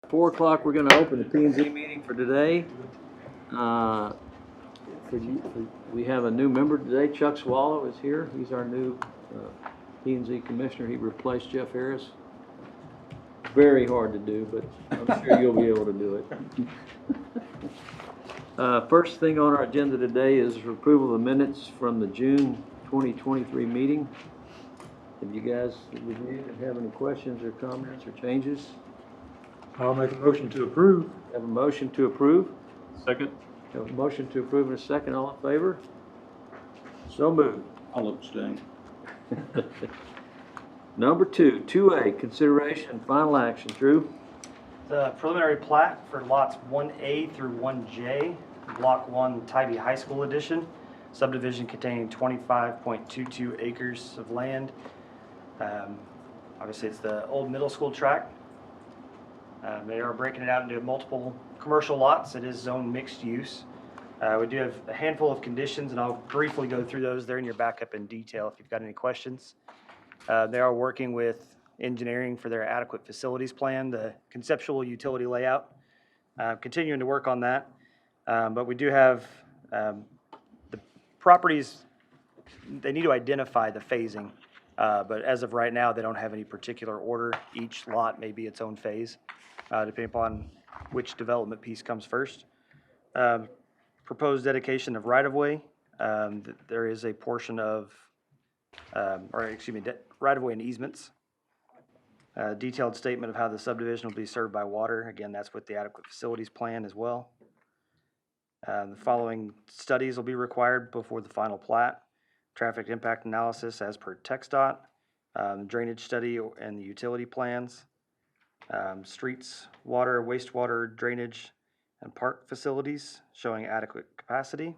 4 o'clock, we're gonna open the P and Z meeting for today. We have a new member today, Chuck Swallow is here. He's our new P and Z commissioner. He replaced Jeff Harris. Very hard to do, but I'm sure you'll be able to do it. First thing on our agenda today is approval of the minutes from the June 2023 meeting. Have you guys reviewed and have any questions or comments or changes? I'll make a motion to approve. Have a motion to approve? Second. Have a motion to approve in a second. All in favor? So moved. I'll abstain. Number 2A, consideration and final action. Drew? The preliminary plat for lots 1A through 1J, Block 1 Tybee High School Edition, subdivision containing 25.22 acres of land. Obviously, it's the old middle school tract. They are breaking it out into multiple commercial lots. It is zone mixed use. We do have a handful of conditions, and I'll briefly go through those. They're in your backup in detail if you've got any questions. They are working with engineering for their adequate facilities plan, the conceptual utility layout, continuing to work on that. But we do have the properties, they need to identify the phasing. But as of right now, they don't have any particular order. Each lot may be its own phase, depending upon which development piece comes first. Proposed dedication of right-of-way. There is a portion of, right-of-way and easements. Detailed statement of how the subdivision will be served by water. Again, that's with the adequate facilities plan as well. The following studies will be required before the final plat. Traffic impact analysis as per TxDOT, drainage study and the utility plans, streets, water, wastewater, drainage, and park facilities showing adequate capacity.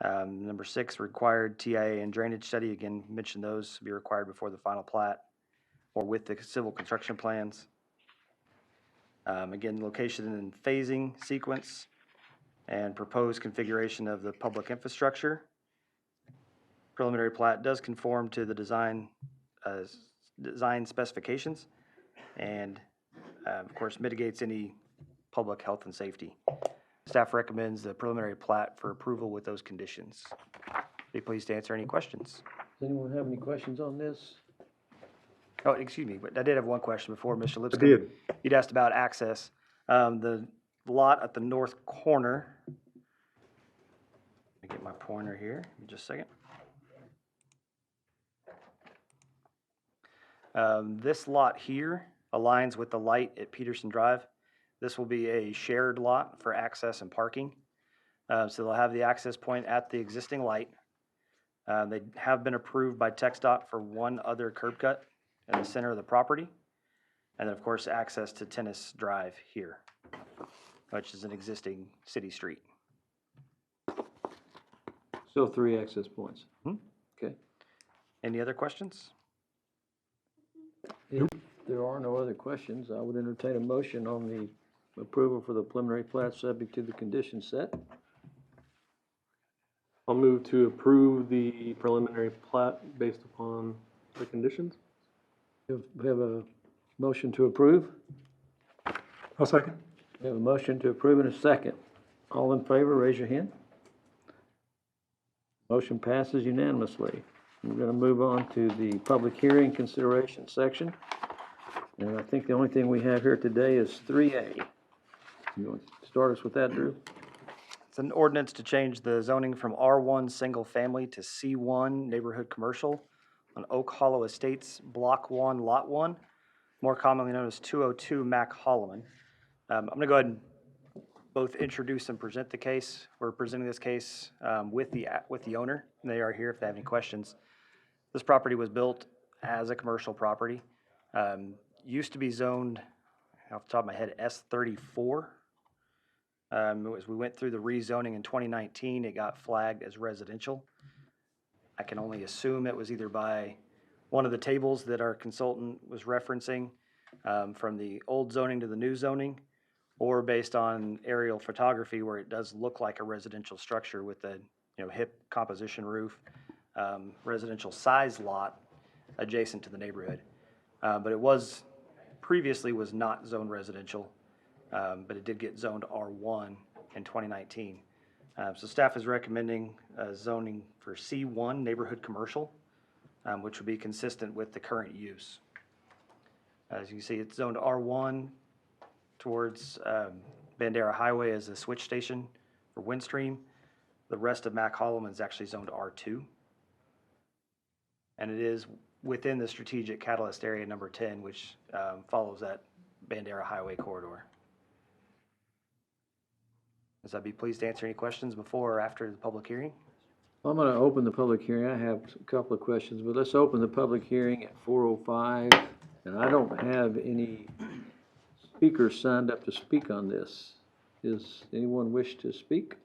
Number 6, required TIA and drainage study. Again, mentioned those to be required before the final plat or with the civil construction plans. Again, location and phasing sequence and proposed configuration of the public infrastructure. Preliminary plat does conform to the design specifications and, of course, mitigates any public health and safety. Staff recommends the preliminary plat for approval with those conditions. Be pleased to answer any questions. Does anyone have any questions on this? Oh, excuse me, but I did have one question before, Mr. Lipscomb. I did. You'd asked about access. The lot at the north corner, let me get my pointer here, in just a second. This lot here aligns with the light at Peterson Drive. This will be a shared lot for access and parking. So they'll have the access point at the existing light. They have been approved by TxDOT for one other curb cut in the center of the property. And then, of course, access to Tennis Drive here, which is an existing city street. So 3 access points. Okay. Any other questions? If there are no other questions, I would entertain a motion on the approval for the preliminary plat subject to the conditions set. I'll move to approve the preliminary plat based upon the conditions. We have a motion to approve. I'll second. We have a motion to approve in a second. All in favor, raise your hand. Motion passes unanimously. We're going to move on to the public hearing consideration section. And I think the only thing we have here today is 3A. You want to start us with that, Drew? It's an ordinance to change the zoning from R1 single family to C1 neighborhood commercial on Oak Hollow Estates, Block 1, Lot 1, more commonly known as 202 Mac Holloman. I'm going to go ahead and both introduce and present the case. We're presenting this case with the owner. They are here if they have any questions. This property was built as a commercial property. Used to be zoned, off the top of my head, S34. As we went through the rezoning in 2019, it got flagged as residential. I can only assume it was either by one of the tables that our consultant was referencing from the old zoning to the new zoning, or based on aerial photography where it does look like a residential structure with a hip composition roof, residential size lot adjacent to the neighborhood. But it was previously was not zoned residential, but it did get zoned R1 in 2019. So staff is recommending zoning for C1 neighborhood commercial, which would be consistent with the current use. As you can see, it's zoned R1 towards Bandera Highway as a switch station for Windstream. The rest of Mac Holloman is actually zoned R2. And it is within the strategic catalyst area number 10, which follows that Bandera Highway corridor. As I'd be pleased to answer any questions before or after the public hearing. I'm going to open the public hearing. I have a couple of questions, but let's open the public hearing at 4:05. And I don't have any speakers signed up to speak on this. Does anyone wish to speak?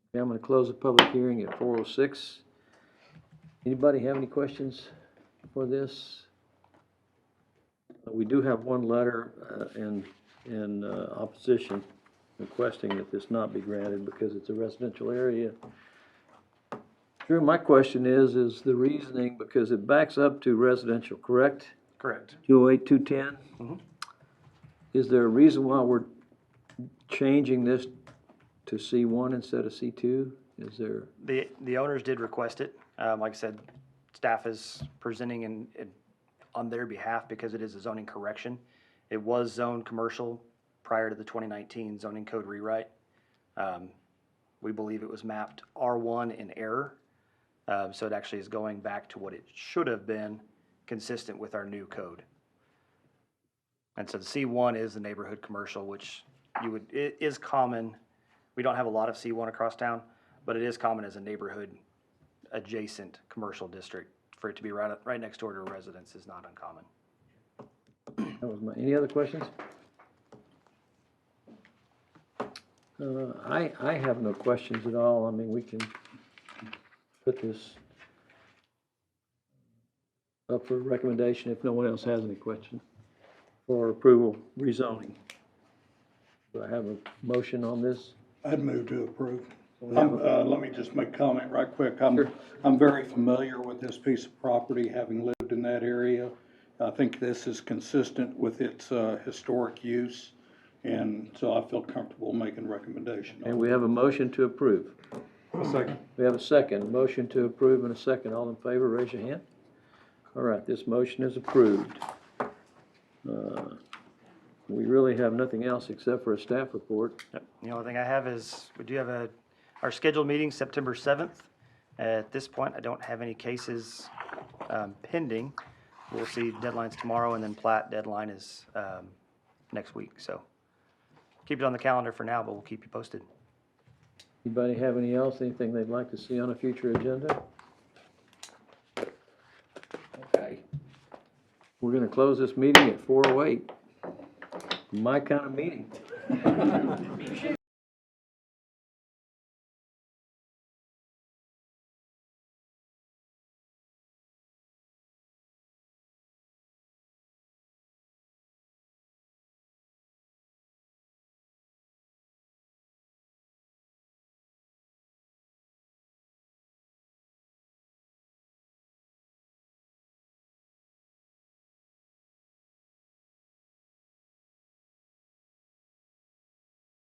Okay, I'm going to close the public hearing at 4:06. Anybody have any questions for this? We do have one letter in opposition requesting that this not be granted because it's a residential area. Drew, my question is the reasoning, because it backs up to residential, correct? Correct. 208, 210? Mhm. Is there a reason why we're changing this to C1 instead of C2? Is there? The owners did request it. Like I said, staff is presenting on their behalf because it is a zoning correction. It was zoned commercial prior to the 2019 zoning code rewrite. We believe it was mapped R1 in error. So it actually is going back to what it should have been, consistent with our new code. And so the C1 is the neighborhood commercial, which it is common. We don't have a lot of C1 across town, but it is common as a neighborhood adjacent commercial district. For it to be right next door to a residence is not uncommon. That was any other questions? I have no questions at all. I mean, we can put this up for recommendation if no one else has any questions for approval, rezoning. Do I have a motion on this? I'd move to approve. We have Let me just make a comment right quick. Sure. I'm very familiar with this piece of property, having lived in that area. I think this is consistent with its historic use, and so I feel comfortable making a recommendation. And we have a motion to approve. A second. We have a second. Motion to approve and a second. All in favor, raise your hand. All right, this motion is approved. We really have nothing else except for a staff report. Yep. The only thing I have is, we do have our scheduled meeting September 7th. At this point, I don't have any cases pending. We'll see deadlines tomorrow, and then plat deadline is next week. So keep it on the calendar for now, but we'll keep you posted. Anybody have anything they'd like to see on a future agenda? Okay. We're gonna close this meeting at 4:08. My kind of meeting.